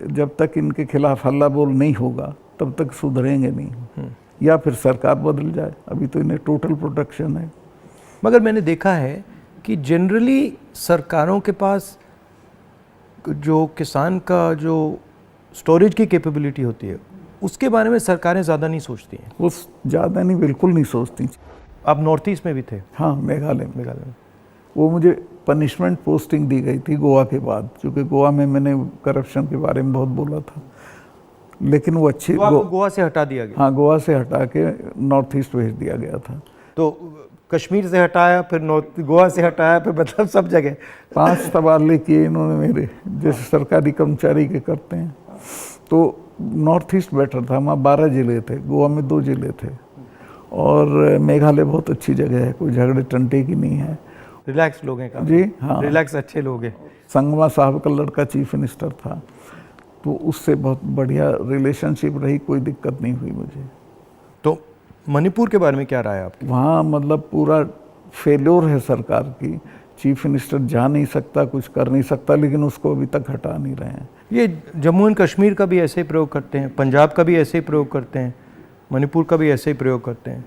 जब तक इनके खिलाफ हल्ला बोल नहीं होगा तब तक सुधरेंगे नहीं, या फिर सरकार बदल जाए। अभी तो इन्हें टोटल प्रोटेक्शन है। मगर मैंने देखा है कि जनरली सरकारों के पास जो किसान का जो स्टोरेज की कैपेबिलिटी होती है उसके बारे में सरकारें ज़्यादा नहीं सोचती हैं। वो ज़्यादा नहीं, बिल्कुल नहीं सोचती। आप नॉर्थ ईस्ट में भी थे? हाँ, मेघालय में। वो मुझे पनिशमेंट पोस्टिंग दी गई थी गोवा के बाद, क्योंकि गोवा में मैंने करप्शन के बारे में बहुत बोला था। लेकिन वो अच्छी गोवा से हटा दिया गया? हाँ, गोवा से हटा के नॉर्थ ईस्ट भेज दिया गया था। तो कश्मीर से हटाया, फिर नॉर्थ गोवा से हटाया, फिर मतलब सब जगह 5 तबादले किए इन्होंने मेरे, जैसे सरकारी कर्मचारी के करते हैं। तो नॉर्थ ईस्ट बेटर था, वहाँ 12 जिले थे, गोवा में 2 जिले थे। और मेघालय बहुत अच्छी जगह है, कोई झगड़े टंटे की नहीं है। रिलैक्स लोग हैं काफी। जी हाँ, रिलैक्स अच्छे लोग हैं। संगमा साहब का लड़का चीफ मिनिस्टर था, तो उससे बहुत बढ़िया रिलेशनशिप रही, कोई दिक्कत नहीं हुई मुझे। तो मणिपुर के बारे में क्या राय है आपकी? वहाँ मतलब पूरा फेल्योर है सरकार की। चीफ मिनिस्टर जा नहीं सकता, कुछ कर नहीं सकता, लेकिन उसको अभी तक हटा नहीं रहे हैं। ये जम्मू एंड कश्मीर का भी ऐसे ही प्रयोग करते हैं, पंजाब का भी ऐसे ही प्रयोग करते हैं, मणिपुर का भी ऐसे ही प्रयोग करते हैं।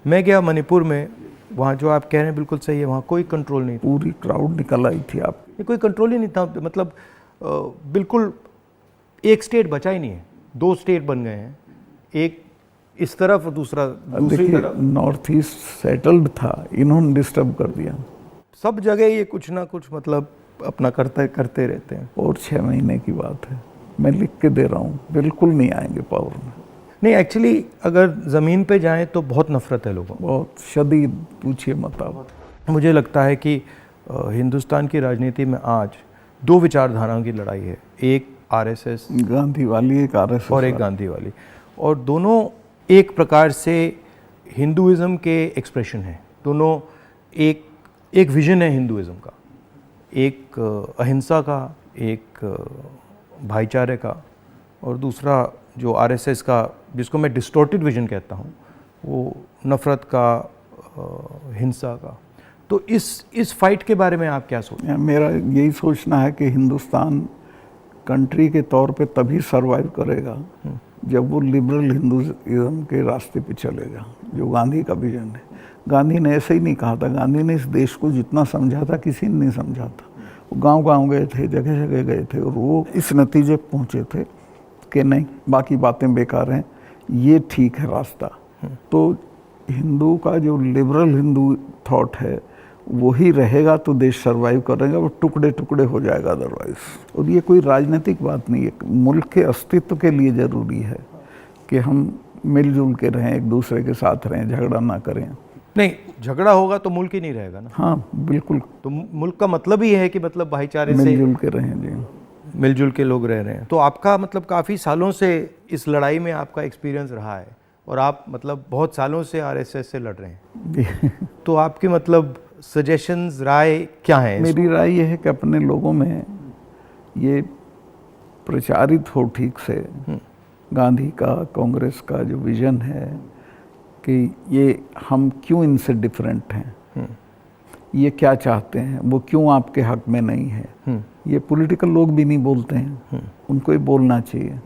मैं गया मणिपुर में, वहाँ जो आप कह रहे हैं बिल्कुल सही है, वहाँ कोई कंट्रोल नहीं था। पूरी क्राउड निकल आई थी। आप कोई कंट्रोल ही नहीं था, मतलब बिल्कुल एक स्टेट बचा ही नहीं है, 2 स्टेट बन गए हैं, एक इस तरफ और दूसरा दूसरी तरफ। नॉर्थ ईस्ट सेटल्ड था, इन्होंने डिस्टर्ब कर दिया। सब जगह ये कुछ ना कुछ मतलब अपना करते रहते हैं। और 6 महीने की बात है, मैं लिख के दे रहा हूँ, बिल्कुल नहीं आएंगे पावर में। नहीं, एक्चुअली अगर ज़मीन पे जाएं तो बहुत नफरत है लोगों, बहुत शदीद, पूछिए मत आप। मुझे लगता है कि हिंदुस्तान की राजनीति में आज 2 विचारधाराओं की लड़ाई है, एक आरएसएस गांधी वाली, एक आरएसएस और एक गांधी वाली, और दोनों एक प्रकार से हिंदुइज्म के एक्सप्रेशन है। दोनों एक विजन है हिंदुइज्म का, एक अहिंसा का, एक भाईचारे का, और दूसरा जो आरएसएस का, जिसको मैं डिस्टॉर्टेड विजन कहता हूँ, वो नफ़रत का, हिंसा का। तो इस फाइट के बारे में आप क्या सोचते हैं? मेरा यही सोचना है कि हिंदुस्तान कंट्री के तौर पे तभी सरवाइव करेगा जब वो लिबरल हिंदुइज्म के रास्ते पे चलेगा, जो गांधी का विजन है। गांधी ने ऐसे ही नहीं कहा था, गांधी ने इस देश को जितना समझा था किसी ने नहीं समझा था। वो गांव-गांव गए थे, जगह जगह गए थे, और वो इस नतीजे पहुंचे थे कि नहीं, बाकी बातें बेकार हैं, ये ठीक है रास्ता। तो हिंदू का जो लिबरल हिंदू थॉट है वही रहेगा तो देश सर्वाइव करेगा, वो टुकड़े टुकड़े हो जाएगा अदरवाइज। और ये कोई राजनीतिक बात नहीं है, मुल्क के अस्तित्व के लिए ज़रूरी है कि हम मिलजुल के रहें, एक दूसरे के साथ रहें, झगड़ा ना करें। नहीं, झगड़ा होगा तो मुल्क ही नहीं रहेगा ना। हाँ बिल्कुल, तो मुल्क का मतलब ही है कि मतलब भाईचारे से मिलजुल के रहें। जी, मिलजुल के लोग रह रहे हैं। तो आपका मतलब काफ़ी सालों से इस लड़ाई में आपका एक्सपीरियंस रहा है, और आप मतलब बहुत सालों से आरएसएस से लड़ रहे हैं। तो आपके मतलब सजेशंस, राय क्या है? मेरी राय ये है कि अपने लोगों में ये प्रचारित हो ठीक से गांधी का, कांग्रेस का जो विजन है कि ये हम क्यों इनसे डिफरेंट हैं, ये क्या चाहते हैं, वो क्यों आपके हक में नहीं है, ये पॉलिटिकल लोग भी नहीं बोलते हैं, उनको ये बोलना चाहिए।